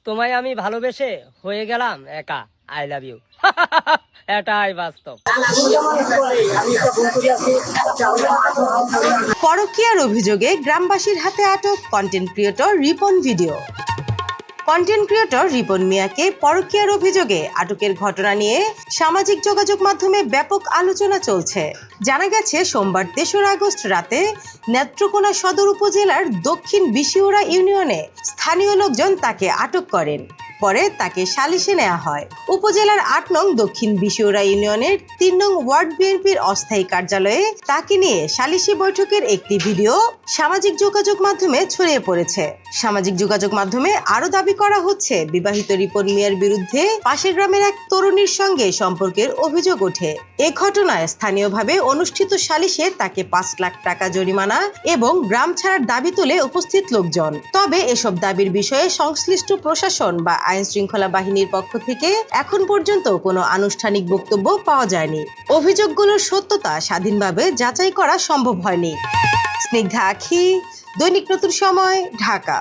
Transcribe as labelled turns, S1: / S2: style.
S1: তোমায় আমি ভালোবেসে হয়ে গেলাম একা। I love you. এটাই বাস্তব।
S2: পরকীয়ার অভিযোগে গ্রামবাসীর হাতে আটক content creator Ripon video. Content creator Ripon মিয়াকে পরকীয়ার অভিযোগে আটকের ঘটনা নিয়ে সামাজিক যোগাযোগ মাধ্যমে ব্যাপক আলোচনা চলছে। জানা গেছে, সোমবার ৩রা আগস্ট রাতে নেত্রকোনা সদর উপজেলার দক্ষিণ বিশিউরা ইউনিয়নে স্থানীয় লোকজন তাকে আটক করেন। পরে তাকে সালিশে নেওয়া হয়। উপজেলার ৮ নং দক্ষিণ বিশিউরা ইউনিয়নের ৩ নং ওয়ার্ড বিএনপির অস্থায়ী কার্যালয়ে তাকে নিয়ে সালিশি বৈঠকের একটি ভিডিও সামাজিক যোগাযোগ মাধ্যমে ছড়িয়ে পড়েছে। সামাজিক যোগাযোগ মাধ্যমে আরো দাবি করা হচ্ছে, বিবাহিত রিপন মিয়ার বিরুদ্ধে পাশের গ্রামের এক তরুণীর সঙ্গে সম্পর্কের অভিযোগ ওঠে। এ ঘটনায় স্থানীয়ভাবে অনুষ্ঠিত সালিশে তাকে ৫ লাখ টাকা জরিমানা এবং গ্রাম ছাড়ার দাবি তুলে উপস্থিত লোকজন। তবে এসব দাবির বিষয়ে সংশ্লিষ্ট প্রশাসন বা আইন শৃঙ্খলা বাহিনীর পক্ষ থেকে এখন পর্যন্ত কোনো আনুষ্ঠানিক বক্তব্য পাওয়া যায়নি। অভিযোগগুলোর সত্যতা স্বাধীনভাবে যাচাই করা সম্ভব হয়নি। স্নিগ্ধা আখি, দৈনিক নতুন সময়, ঢাকা।